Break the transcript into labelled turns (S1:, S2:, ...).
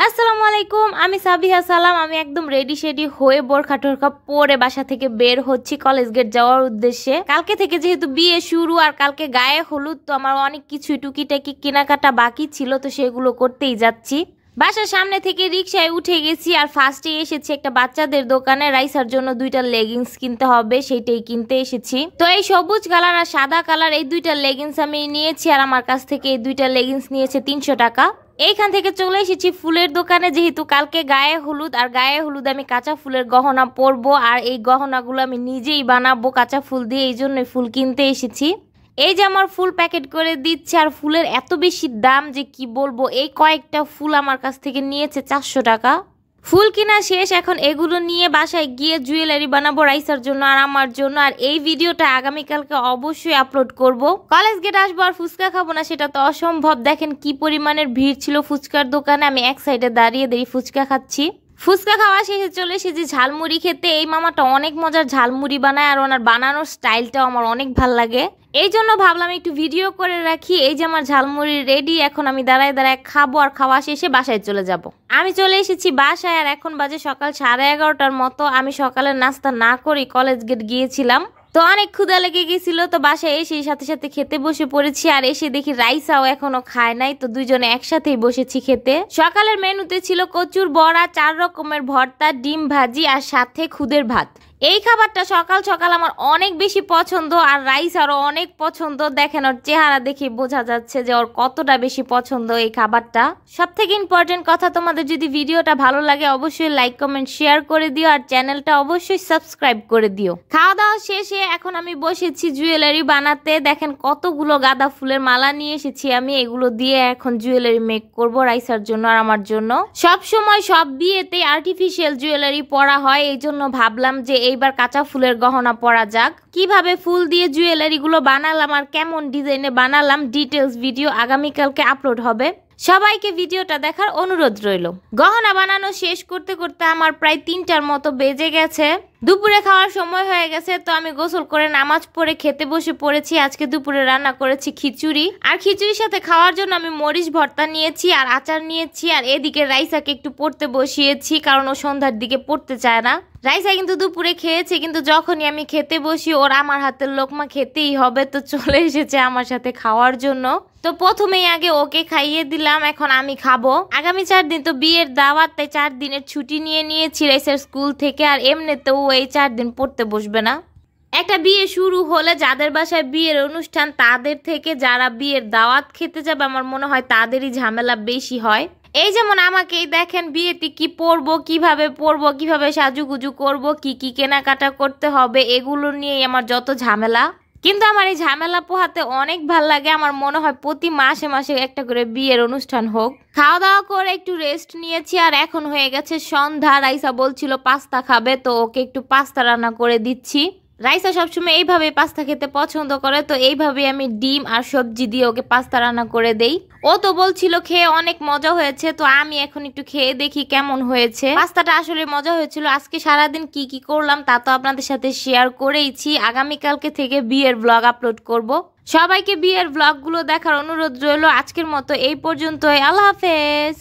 S1: আসসালামু আলাইকুম, আমি সাবিহা সালাম। আমি একদম রেডি শেডি হয়ে বোরখা টোরখা পরে বাসা থেকে বের হচ্ছি কলেজ গেট যাওয়ার উদ্দেশ্যে। কালকে থেকে যেহেতু বিয়ে শুরু আর কালকে গায়ে হলুদ, তো আমার অনেক কিছু টুকিটাকি কেনাকাটা বাকি ছিল, তো সেগুলো করতেই যাচ্ছি। বাসার সামনে থেকে রিক্সায় উঠে গেছি আর ফার্স্টে এসেছি একটা বাচ্চাদের দোকানে। রাইসার জন্য দুইটা লেগিংস কিনতে হবে, সেইটাই কিনতে এসেছি। তো এই সবুজ কালার আর সাদা কালার এই দুইটা লেগিংস আমি নিয়েছি, আর আমার কাছ থেকে এই দুইটা লেগিংস নিয়েছে 300 টাকা। এইখান থেকে চলে এসেছি ফুলের দোকানে, যেহেতু কালকে গায়ে হলুদ, আর গায়ে হলুদ আমি কাঁচা ফুলের গহনা পরবো, আর এই গহনাগুলো আমি নিজেই বানাবো কাঁচা ফুল দিয়ে, এই জন্য ফুল কিনতে এসেছি। এই যে আমার ফুল প্যাকেট করে দিচ্ছে, আর ফুলের এত বেশি দাম যে কি বলবো। এই কয়েকটা ফুল আমার কাছ থেকে নিয়েছে 400 টাকা। ফুল কিনা শেষ, এখন এগুলো নিয়ে বাসায় গিয়ে জুয়েলারি বানাবো রাইসার জন্য আর আমার জন্য। আর এই ভিডিওটা আগামীকালকে অবশ্যই আপলোড করব। কলেজ গেট আসবো আর ফুচকা খাবো না সেটা তো অসম্ভব। দেখেন কি পরিমাণের ভিড় ছিল ফুচকার দোকানে, আমি এক সাইডে দাঁড়িয়ে ফুচকা খাচ্ছি। ফুচকা খাওয়া শেষে চলে এসেছি ঝালমুড়ি খেতে। এই মামাটা অনেক মজার ঝালমুড়ি বানায়, আর ওনার বানানোর স্টাইলটাও আমার অনেক ভাল লাগে, এই জন্য ভাবলাম একটু ভিডিও করে রাখি। এই যে আমার ঝালমুড়ি রেডি, এখন আমি দাঁড়ায় দাঁড়ায় খাবো, আর খাওয়া শেষে বাসায় চলে যাব। আমি চলে এসেছি বাসায়, আর এখন বাজে সকাল 11:30টার মতো। আমি সকালের নাস্তা না করেই কলেজ গেট গিয়েছিলাম, তো অনেক ক্ষুধা লেগে গেছিল, তো বাসায় এসে সাথে সাথে খেতে বসে পড়েছি। আর এসে দেখি রাইসাও এখনো খায় নাই, তো দুইজনে একসাথেই বসেছি খেতে। সকালের মেনুতে ছিল কচুর বড়া, 4 রকমের ভর্তা, ডিম ভাজি আর সাথে খুদের ভাত। এই খাবারটা সকাল সকাল আমার অনেক বেশি পছন্দ, আর রাইস আরো অনেক পছন্দ। দেখেন ওর চেহারা দেখে বোঝা যাচ্ছে যে ওর কতটা বেশি পছন্দ এই খাবারটা। সব থেকে ইম্পর্টেন্ট কথা, তোমাদের যদি ভিডিওটা ভালো লাগে অবশ্যই লাইক কমেন্ট শেয়ার করে দিও, আর চ্যানেলটা অবশ্যই সাবস্ক্রাইব করে দিও। খাওয়া দাওয়া শেষে এখন আমি বসেছি জুয়েলারি বানাতে। দেখেন কতগুলো গাঁদা ফুলের মালা নিয়ে এসেছি আমি, এগুলো দিয়ে এখন জুয়েলারি মেক করব রাইসার জন্য আর আমার জন্য। সব সময় সব বিয়েতে আর্টিফিশিয়াল জুয়েলারি পরা হয়, এই জন্য ভাবলাম যে এইবার কাঁচা ফুলের গহনা পরা যাক। কিভাবে ফুল দিয়ে জুয়েলারি গুলো বানালাম আর কেমন ডিজাইনে বানালাম ডিটেলস ভিডিও আগামীকালকে আপলোড হবে। সবাইকে ভিডিওটা দেখার অনুরোধ রইল। গহনা বানানো শেষ করতে করতে আমার প্রায় 3টার মতো বেজে গেছে। দুপুরে খাওয়ার সময় হয়ে গেছে, তো আমি গোসল করে নামাজ পড়ে খেতে বসে পড়েছি। আজকে দুপুরে রান্না করেছি খিচুড়ি, আর খিচুড়ির সাথে খাওয়ার জন্য আমি মরিচ ভর্তা নিয়েছি আর আচার নিয়েছি। আর এদিকে রাইসাকে একটু পড়তে বসিয়েছি, কারণ ও সন্ধ্যার দিকে পড়তে চায় না। রাইসা কিন্তু দুপুরে খেয়েছে, কিন্তু যখনই আমি খেতে বসি ওর আমার হাতের লোকমা খেতেই হবে, তো চলে এসেছে আমার সাথে খাওয়ার জন্য। তো প্রথমেই আগে ওকে খাইয়ে দিলাম, এখন আমি খাবো। আগামী 4 দিন তো বিয়ের দাওয়াত, তাই 4 দিনের ছুটি নিয়ে নিয়েছি রাইসার স্কুল থেকে। আর এমনিতেও এই 4 দিন পড়তে বসবে না। একটা বিয়ে শুরু হলে যাদের বাসায় বিয়ের অনুষ্ঠান তাদের থেকে যারা বিয়ের দাওয়াত খেতে যাবে আমার মনে হয় তাদেরই ঝামেলা বেশি হয়। এই যেমন আমাকেই দেখেন, বিয়েতে কি পরবো, কিভাবে সাজুগুজু করব, কি কি কেনাকাটা করতে হবে, এগুলো নিয়েই আমার যত ঝামেলা। কিন্তু আমার এই ঝামেলা পোহাতে অনেক ভাল লাগে। আমার মনে হয় প্রতি মাসে মাসে একটা করে বিয়ের অনুষ্ঠান হোক। খাওয়া দাওয়া করে একটু রেস্ট নিয়েছি, আর এখন হয়ে গেছে সন্ধ্যা। রাইসা বলছিল পাস্তা খাবে, তো ওকে একটু পাস্তা রান্না করে দিচ্ছি। রাইসা সবসময় এইভাবে পাস্তা খেতে পছন্দ করে, তো এইভাবে আমি ডিম আর সবজি দিয়ে ওকে পাস্তা রান্না করে দেই। ও তো বলছিল খেয়ে অনেক মজা হয়েছে, তো আমি এখন একটু খেয়ে দেখি কেমন হয়েছে। পাস্তাটা আসলে মজা হয়েছিল। আজকে সারাদিন কি কি করলাম তা তো আপনাদের সাথে শেয়ার করেইছি। আগামীকালকে থেকে বিয়ের ব্লগ আপলোড করব। সবাইকে বিয়ের ব্লগগুলো দেখার অনুরোধ রইল। আজকের মতো এই পর্যন্তই। আল্লাহ হাফেজ।